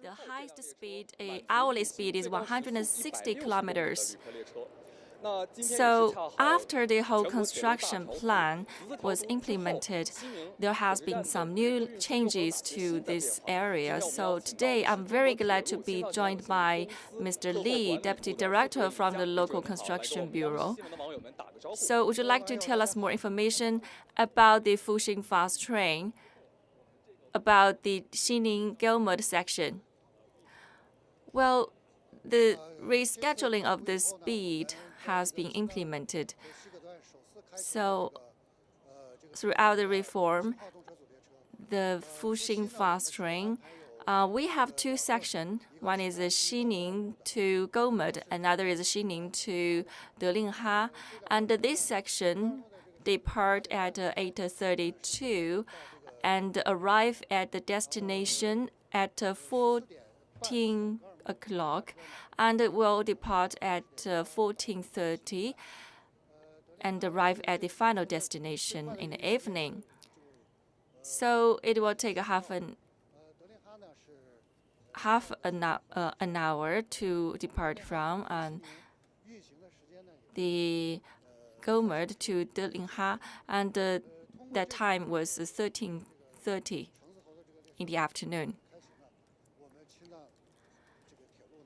The highest speed, hourly speed, is 160 kilometers. So after the whole construction plan was implemented, there has been some new changes to this area. So today I'm very glad to be joined by Mr. Li, Deputy Director from the Local Construction Bureau. So would you like to tell us more information about the Fuxing fast train, about the Xining-Golmud section? Well, the rescheduling of the speed has been implemented. So throughout the reform, the Fuxing fast train, we have two sections. One is Xining to Golmud, another is Xining to Delingha. And this section depart at 8:32 and arrive at the destination at 14 o'clock, and it will depart at 14:30 and arrive at the final destination in the evening. So it will take half an hour to depart from the Golmud to Delingha, and that time was 13:30 in the afternoon.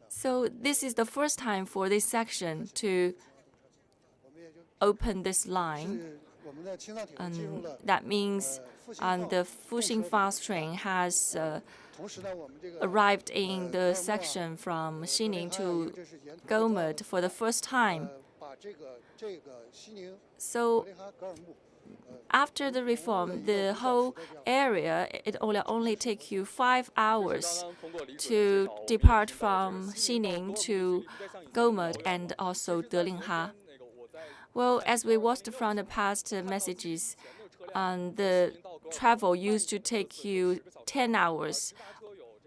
So this is the first time for this section to open this line. That means the Fuxing fast train has arrived in the section from Xining to Golmud for the first time. So after the reform, the whole area, it will only take you 5 hours to depart from Xining to Golmud and also Delingha. Well, as we watched from the past messages, the travel used to take you 10 hours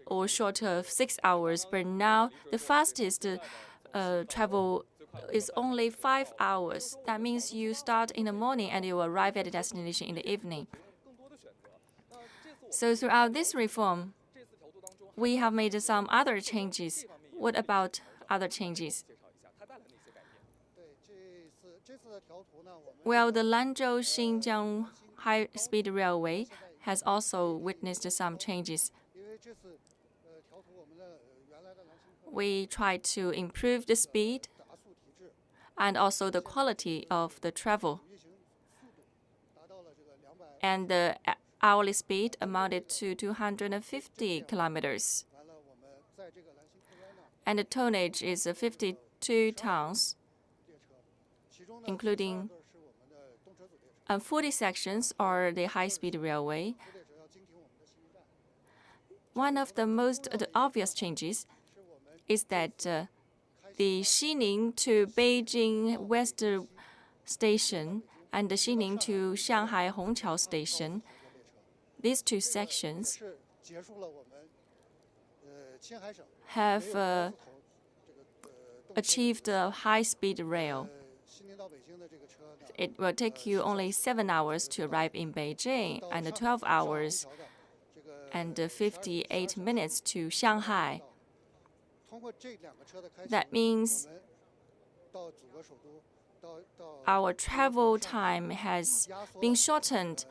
or short of 6 hours, but now the fastest travel is only 5 hours. That means you start in the morning and you arrive at the destination in the evening. So throughout this reform, we have made some other changes. What about other changes? Well, the Lanzhou-Xinjiang high-speed railway has also witnessed some changes. We try to improve the speed and also the quality of the travel. And the hourly speed amounted to 250 kilometers. And the tonnage is 52 tons, including 40 sections are the high-speed railway. One of the most obvious changes is that the Xining to Beijing West Station and the Xining to Shanghai Hongqiao Station, these two sections have achieved a high-speed rail. It will take you only 7 hours to arrive in Beijing and 12 hours and 58 minutes to Shanghai. That means our travel time has been shortened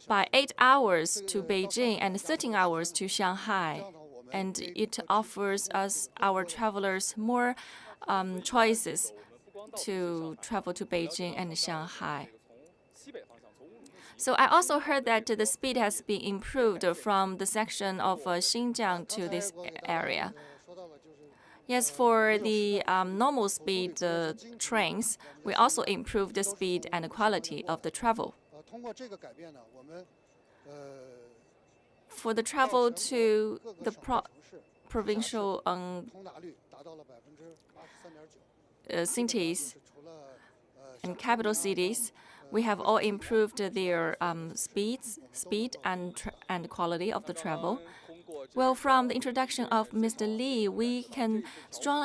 by 8 hours to Beijing and 13 hours to Shanghai. And it offers us, our travelers, more choices to travel to Beijing and Shanghai. So I also heard that the speed has been improved from the section of Xinjiang to this area. Yes, for the normal speed trains, we also improved the speed and the quality of the travel. For the travel to the provincial cities and capital cities, we have all improved their speed and quality of the travel. Well, from the introduction of Mr. Li, we can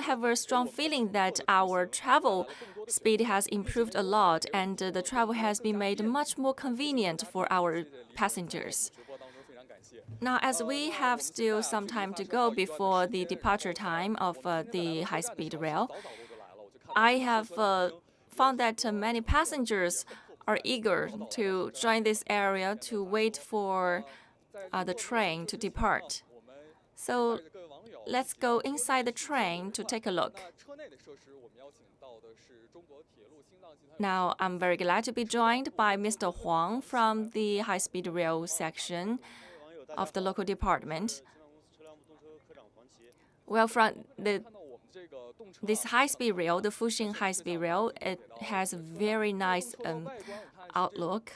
have a strong feeling that our travel speed has improved a lot, and the travel has been made much more convenient for our passengers. Now, as we have still some time to go before the departure time of the high-speed rail, I have found that many passengers are eager to join this area to wait for the train to depart. So let's go inside the train to take a look. Now, I'm very glad to be joined by Mr. Huang from the high-speed rail section of the local department. Well, from this high-speed rail, the Fuxing high-speed rail, it has a very nice outlook.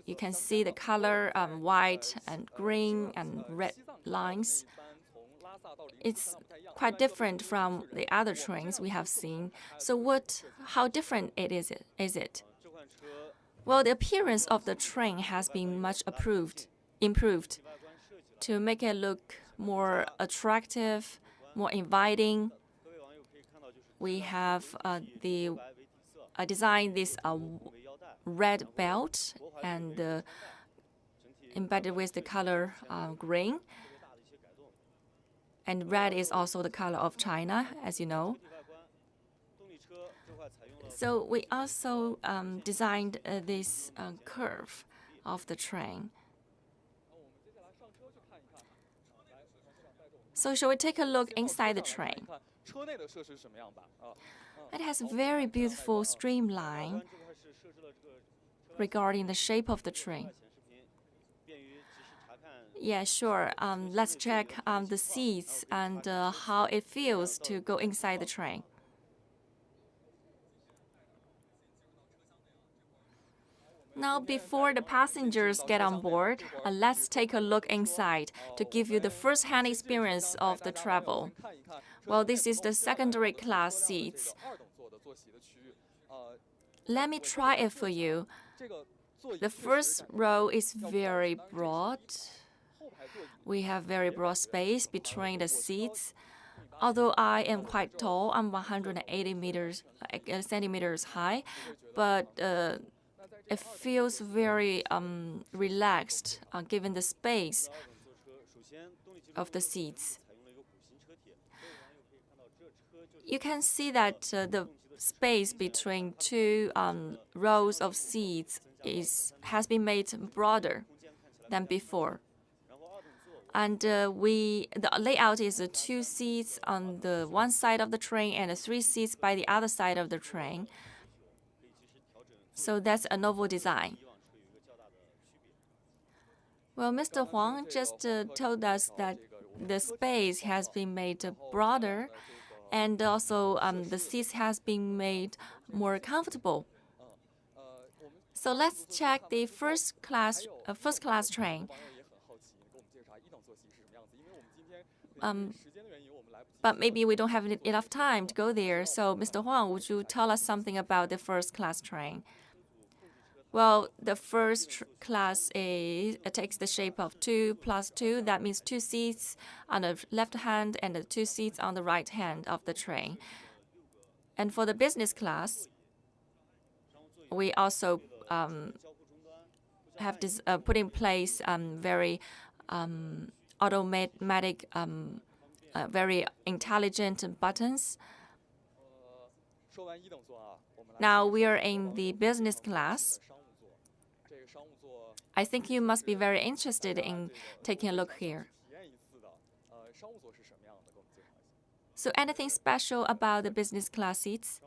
You can see the color, white and green and red lines. It's quite different from the other trains we have seen. So how different is it? Well, the appearance of the train has been much improved to make it look more attractive, more inviting. We have designed this red belt and embedded with the color green. And red is also the color of China, as you know. So we also designed this curve of the train. So shall we take a look inside the train? It has a very beautiful streamline regarding the shape of the train. Yeah, sure. Let's check the seats and how it feels to go inside the train. Now, before the passengers get on board, let's take a look inside to give you the first-hand experience of the travel. Well, this is the secondary class seats. Let me try it for you. The first row is very broad. We have very broad space between the seats. Although I am quite tall, I'm 180 centimeters high, but it feels very relaxed given the space of the seats. You can see that the space between two rows of seats has been made broader than before. And the layout is 2 seats on the one side of the train and 3 seats by the other side of the train. So that's a novel design. Well, Mr. Huang just told us that the space has been made broader, and also the seats has been made more comfortable. So let's check the first class train. But maybe we don't have enough time to go there. So, Mr. Huang, would you tell us something about the first class train? Well, the first class takes the shape of 2 plus 2. That means 2 seats on the left hand and 2 seats on the right hand of the train. And for the business class, we also have put in place very automatic, very intelligent buttons. Now we are in the business class. I think you must be very interested in taking a look here. So anything special about the business class seats?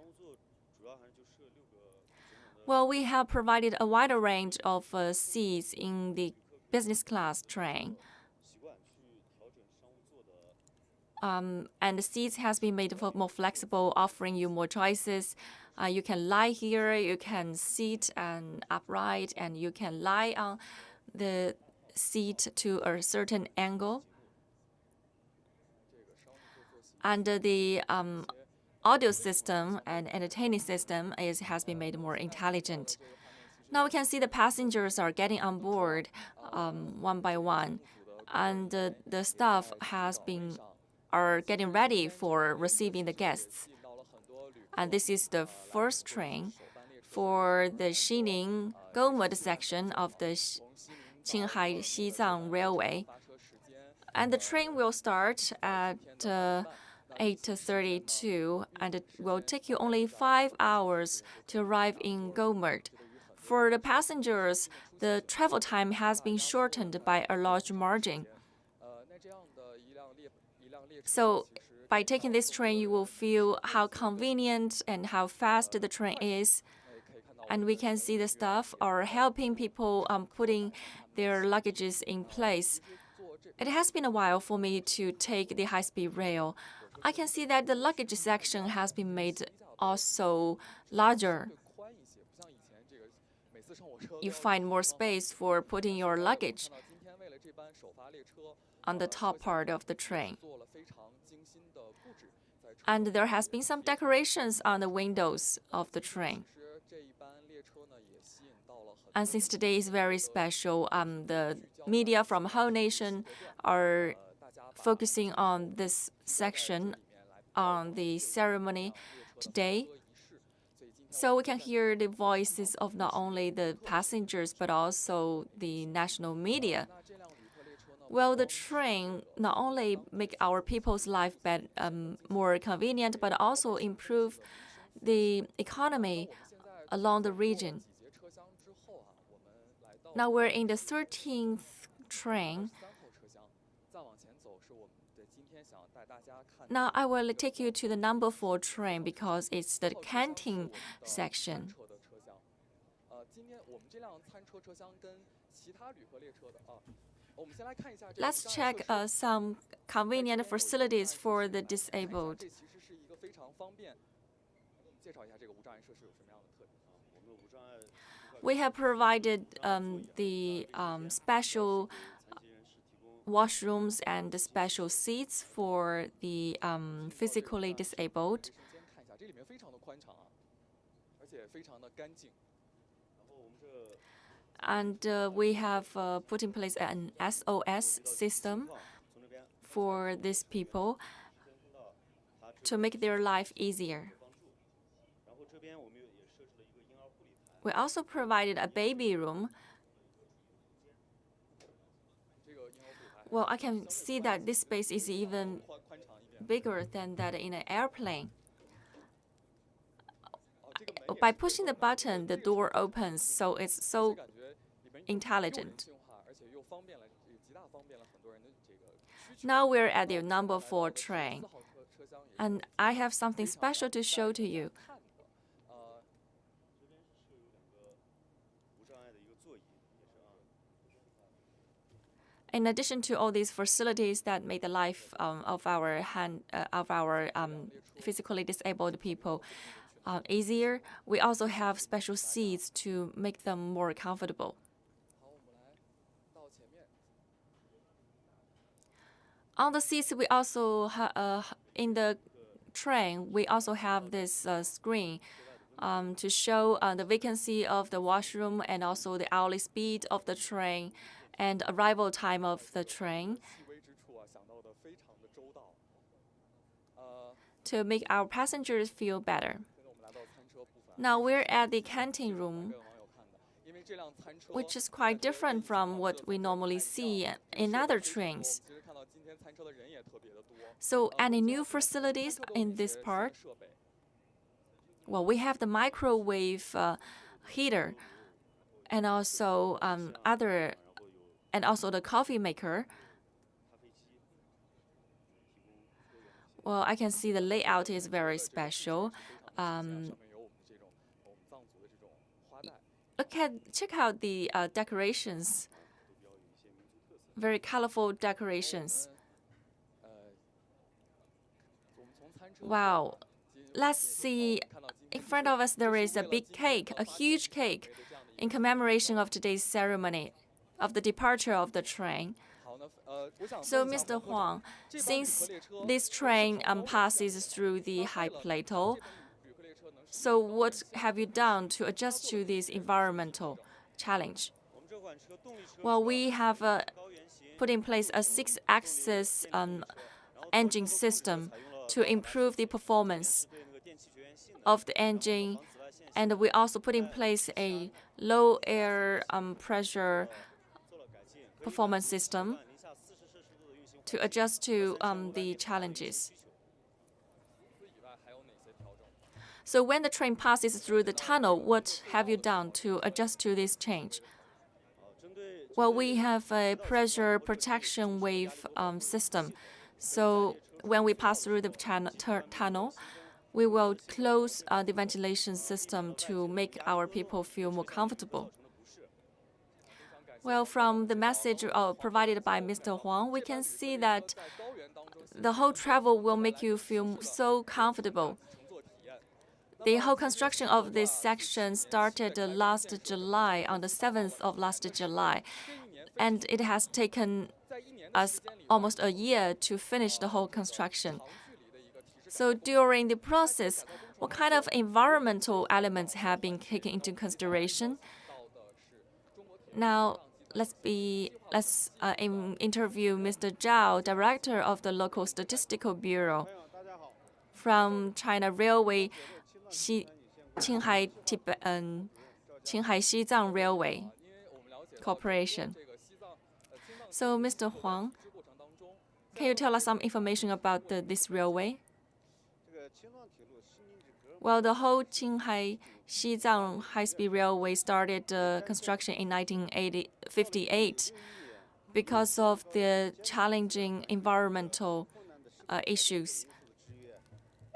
Well, we have provided a wider range of seats in the business class train. And the seats has been made more flexible, offering you more choices. You can lie here, you can sit and upright, and you can lie on the seat to a certain angle. And the audio system and entertaining system has been made more intelligent. Now we can see the passengers are getting on board one by one, and the staff are getting ready for receiving the guests. And this is the first train for the Xining-Golmud section of the Qinghai-Xizang Railway. And the train will start at 8:32, and it will take you only 5 hours to arrive in Golmud. For the passengers, the travel time has been shortened by a large margin. So by taking this train, you will feel how convenient and how fast the train is. And we can see the staff are helping people putting their luggages in place. It has been a while for me to take the high-speed rail. I can see that the luggage section has been made also larger. You find more space for putting your luggage on the top part of the train. And there has been some decorations on the windows of the train. And since today is very special, the media from whole nation are focusing on this section on the ceremony today. So we can hear the voices of not only the passengers, but also the national media. Well, the train not only make our people's life more convenient, but also improve the economy along the region. Now we're in the 13th train. Now I will take you to the number 4 train because it's the canteen section. Let's check some convenient facilities for the disabled. We have provided the special washrooms and the special seats for the physically disabled. And we have put in place an SOS system for these people to make their life easier. We also provided a baby room. Well, I can see that this space is even bigger than that in an airplane. By pushing the button, the door opens, so it's so intelligent. Now we're at the number 4 train, and I have something special to show to you. In addition to all these facilities that make the life of our physically disabled people easier, we also have special seats to make them more comfortable. On the seats, we also in the train, we also have this screen to show the vacancy of the washroom and also the hourly speed of the train and arrival time of the train to make our passengers feel better. Now we're at the canteen room, which is quite different from what we normally see in other trains. So any new facilities in this part? Well, we have the microwave heater and also the coffee maker. Well, I can see the layout is very special. Check out the decorations. Very colorful decorations. Wow. Let's see. In front of us, there is a big cake, a huge cake, in commemoration of today's ceremony of the departure of the train. So, Mr. Huang, since this train passes through the high plateau, so what have you done to adjust to this environmental challenge? Well, we have put in place a 6-axis engine system to improve the performance of the engine, and we also put in place a low air pressure performance system to adjust to the challenges. So when the train passes through the tunnel, what have you done to adjust to this change? Well, we have a pressure protection wave system. So when we pass through the tunnel, we will close the ventilation system to make our people feel more comfortable. Well, from the message provided by Mr. Huang, we can see that the whole travel will make you feel so comfortable. The whole construction of this section started last July, on the 7th of last July, and it has taken us almost a year to finish the whole construction. So during the process, what kind of environmental elements have been taken into consideration? Now, let's interview Mr. Zhao, Director of the Local Statistical Bureau from China Railway Qinghai-Xizang Railway Corporation. So, Mr. Huang, can you tell us some information about this railway? Well, the whole Qinghai-Xizang high-speed railway started construction in 1958 because of the challenging environmental issues.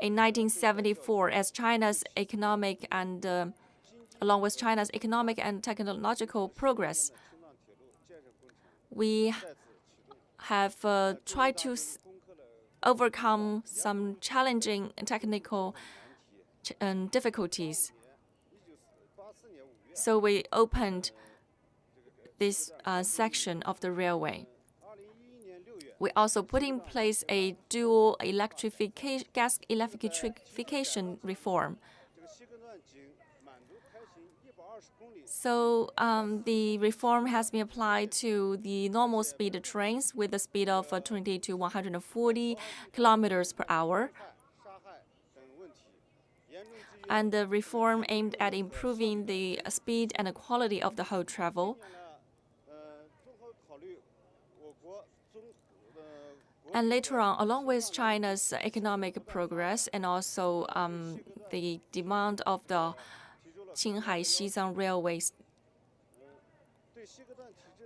In 1974, as China's economic and along with China's economic and technological progress, we have tried to overcome some challenging technical difficulties. So we opened this section of the railway. We also put in place a dual gas electrification reform. So the reform has been applied to the normal speed trains with a speed of 20 to 140 kilometers per hour. And the reform aimed at improving the speed and the quality of the whole travel. And later on, along with China's economic progress and also the demand of the Qinghai-Xizang railways,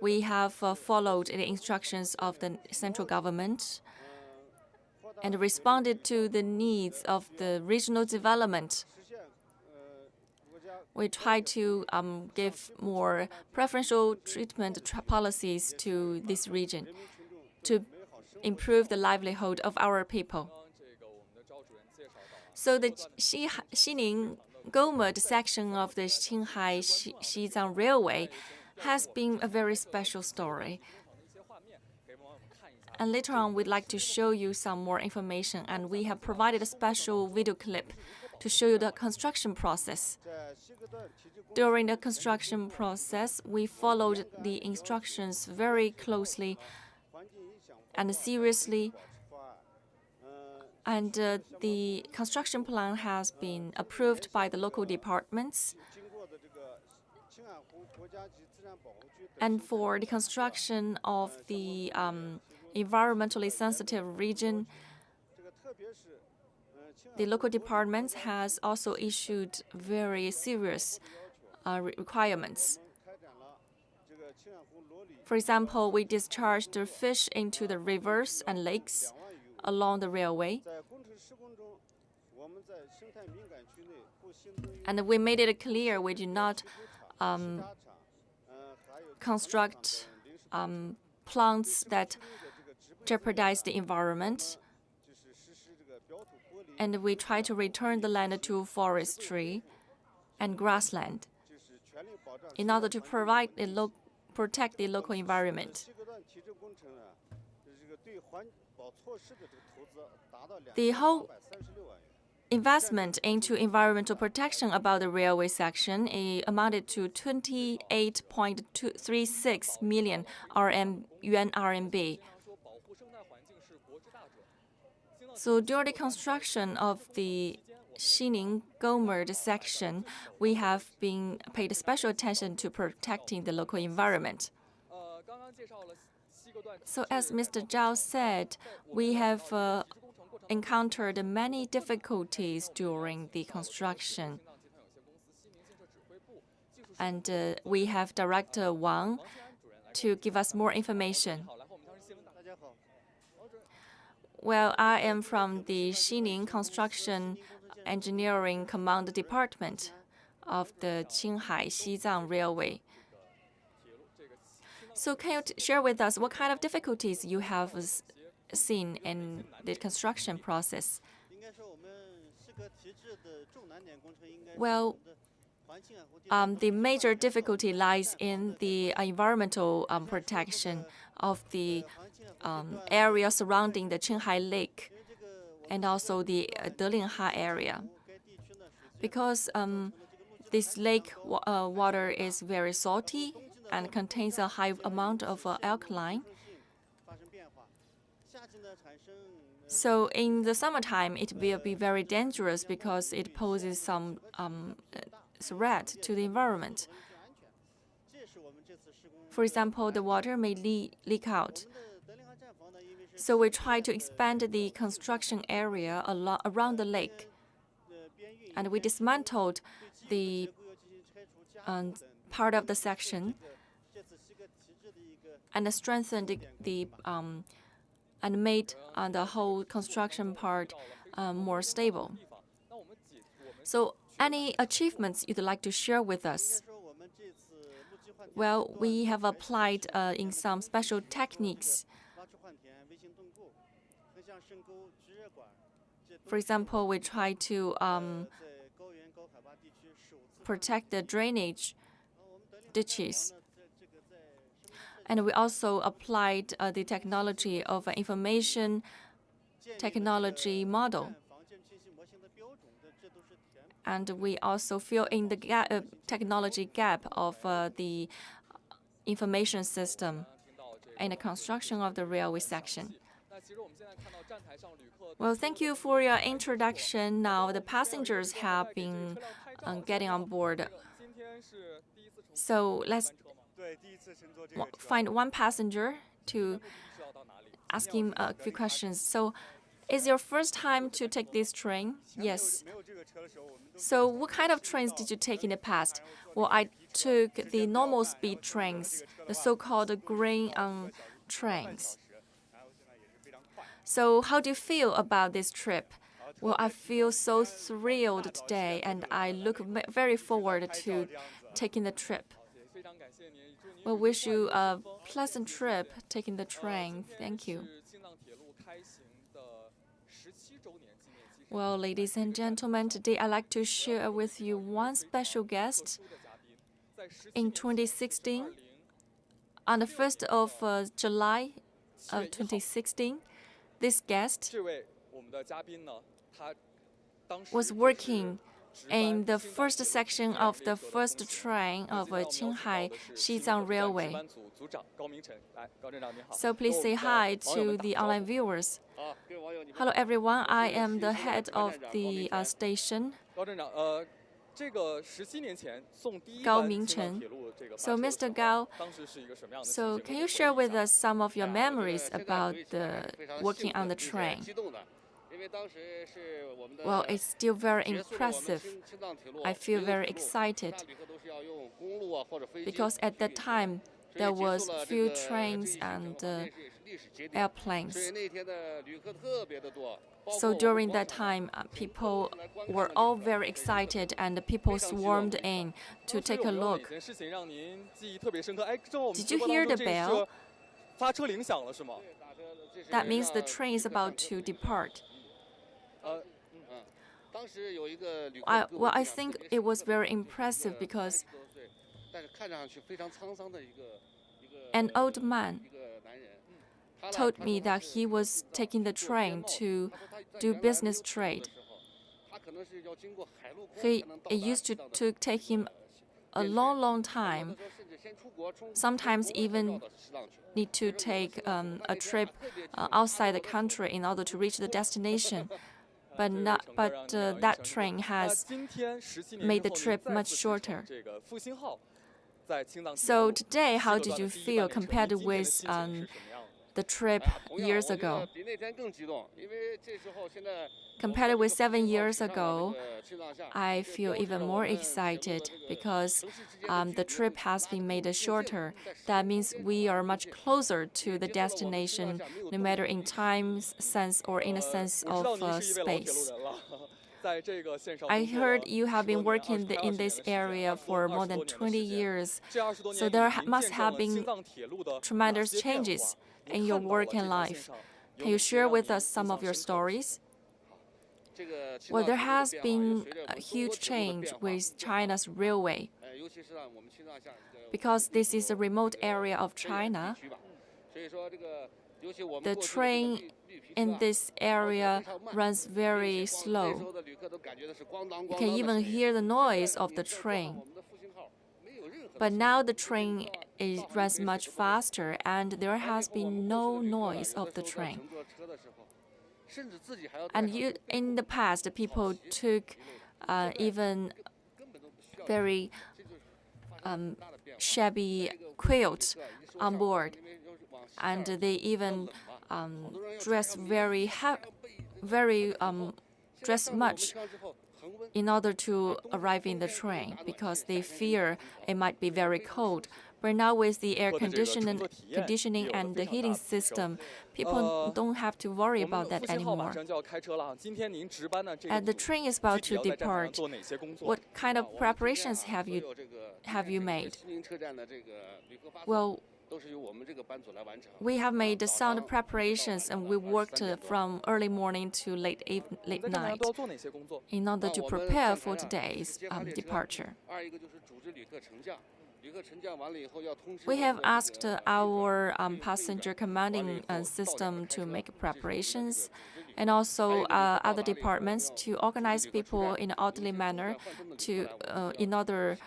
we have followed the instructions of the central government and responded to the needs of the regional development. We try to give more preferential treatment policies to this region to improve the livelihood of our people. So the Xining-Golmud section of the Qinghai-Xizang Railway has been a very special story. And later on, we'd like to show you some more information, and we have provided a special video clip to show you the construction process. During the construction process, we followed the instructions very closely and seriously, and the construction plan has been approved by the local departments. And for the construction of the environmentally sensitive region, the local departments has also issued very serious requirements. For example, we discharged the fish into the rivers and lakes along the railway. And we made it clear we do not construct plants that jeopardize the environment. And we try to return the land to forestry and grassland in order to protect the local environment. The whole investment into environmental protection about the railway section amounted to 28.36 million RMB. So during the construction of the Xining-Golmud section, we have been paid special attention to protecting the local environment. So as Mr. Zhao said, we have encountered many difficulties during the construction. And we have Director Wang to give us more information. Well, I am from the Xining Construction Engineering Command Department of the Qinghai-Xizang Railway. So can you share with us what kind of difficulties you have seen in the construction process? Well, the major difficulty lies in the environmental protection of the area surrounding the Qinghai Lake and also the Delinha area. Because this lake water is very salty and contains a high amount of alkaline. So in the summertime, it will be very dangerous because it poses some threat to the environment. For example, the water may leak out. So we try to expand the construction area around the lake. And we dismantled the part of the section and strengthened and made the whole construction part more stable. So any achievements you'd like to share with us? Well, we have applied in some special techniques. For example, we try to protect the drainage ditches. And we also applied the technology of information technology model. And we also fill in the technology gap of the information system in the construction of the railway section. Well, thank you for your introduction. Now the passengers have been getting on board. So let's find one passenger to ask him a few questions. So, is your first time to take this train? Yes. So what kind of trains did you take in the past? Well, I took the normal speed trains, the so-called green trains. So how do you feel about this trip? Well, I feel so thrilled today, and I look very forward to taking the trip. Well, wish you a pleasant trip taking the train. Thank you. Well, ladies and gentlemen, today I'd like to share with you one special guest. In 2016, on the 1st of July of 2016, this guest was working in the first section of the first train of Qinghai-Xizang Railway. So please say hi to the online viewers. Hello everyone, I am the head of the station, Gao Mingchen. So Mr. Gao, so can you share with us some of your memories about working on the train? Well, it's still very impressive. I feel very excited because at that time there was few trains and airplanes. So during that time, people were all very excited and people swarmed in to take a look. Did you hear the bell? That means the train is about to depart. Well, I think it was very impressive because an old man told me that he was taking the train to do business trade. It used to take him a long time, sometimes even need to take a trip outside the country in order to reach the destination. But that train has made the trip much shorter. So today, how did you feel compared with the trip years ago? Compared with 7 years ago, I feel even more excited because the trip has been made shorter. That means we are much closer to the destination, no matter in time sense or in a sense of space. I heard you have been working in this area for more than 20 years, so there must have been tremendous changes in your work and life. Can you share with us some of your stories? Well, there has been a huge change with China's railway. Because this is a remote area of China, the train in this area runs very slow. You can even hear the noise of the train. But now the train runs much faster, and there has been no noise of the train. And in the past, people took even very shabby quilts on board, and they even dress dress much in order to arrive in the train because they fear it might be very cold. But now with the air conditioning and the heating system, people don't have to worry about that anymore. And the train is about to depart. What kind of preparations have you made? Well, we have made sound preparations, and we worked from early morning to late night in order to prepare for today's departure. We have asked our passenger commanding system to make preparations, and also other departments to organize people in an orderly manner in order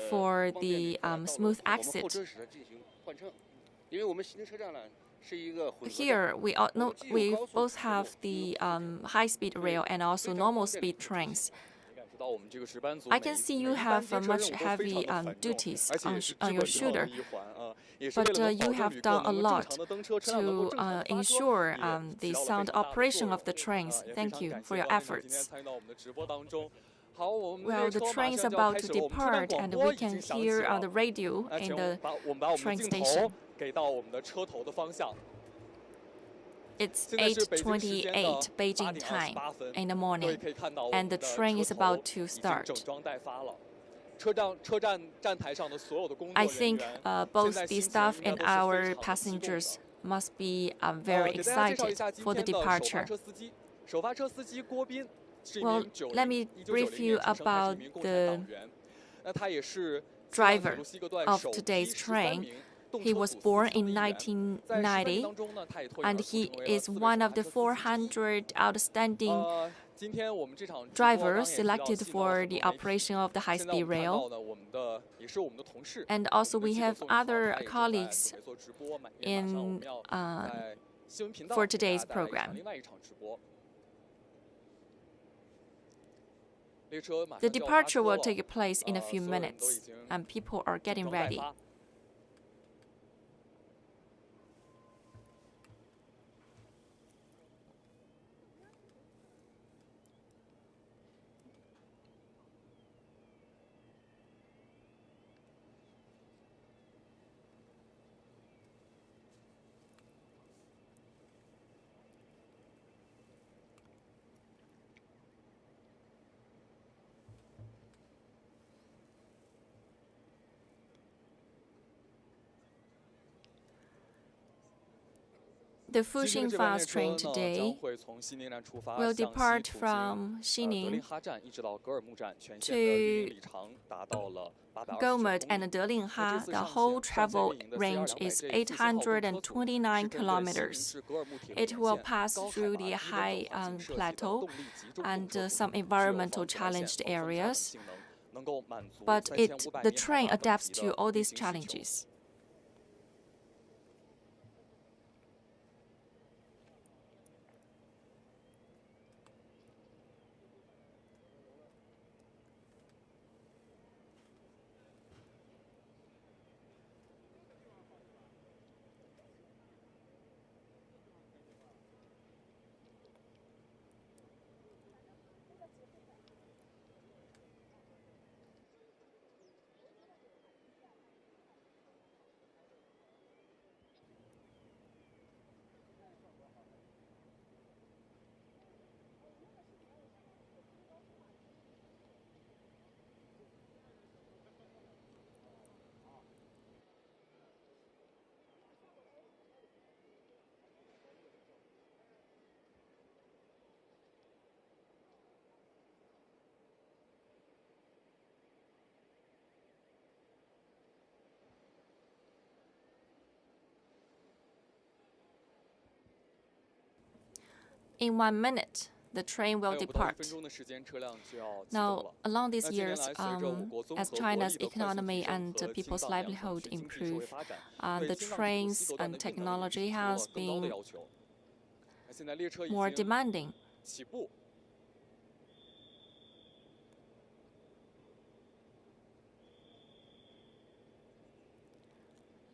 for the smooth exit. Here, we both have the high-speed rail and also normal speed trains. I can see you have much heavy duties on your shoulder, but you have done a lot to ensure the sound operation of the trains. Thank you for your efforts. Well, the train is about to depart, and we can hear on the radio in the train station. It's 8:28 Beijing time in the morning, and the train is about to start. I think both the staff and our passengers must be very excited for the departure. Well, let me brief you about the driver of today's train. He was born in 1990, and he is one of the 400 outstanding drivers selected for the operation of the high-speed rail. And also we have other colleagues for today's program. The departure will take place in a few minutes, and people are getting ready. The Fuxing fast train today will depart from Xining to Golmud and Delingha. The whole travel range is 829 kilometers. It will pass through the high plateau and some environmental challenged areas, but the train adapts to all these challenges. in 1 minute, the train will depart. Now, along these years, as China's economy and people's livelihood improve, the trains and technology has been more demanding.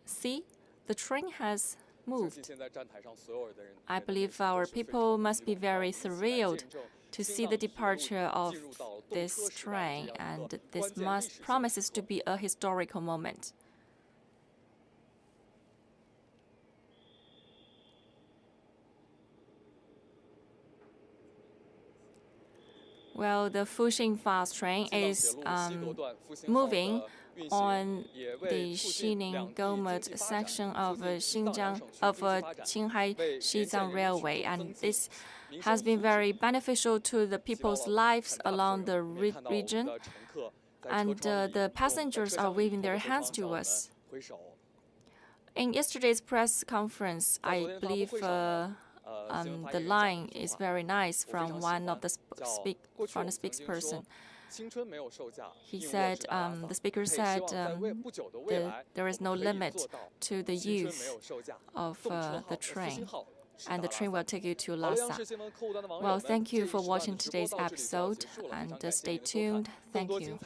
See, the train has moved. I believe our people must be very thrilled to see the departure of this train, and this promises to be a historical moment. Well, the Fuxing fast train is moving on the Xining-Golmud section of Qinghai-Xizang railway, and this has been very beneficial to the people's lives along the region, and the passengers are waving their hands to us. In yesterday's press conference, I believe the line is very nice from one of the spokesperson. He said, the speaker said, there is no limit to the use of the train, and the train will take you to Lhasa. Well, thank you for watching today's episode, and stay tuned. Thank you.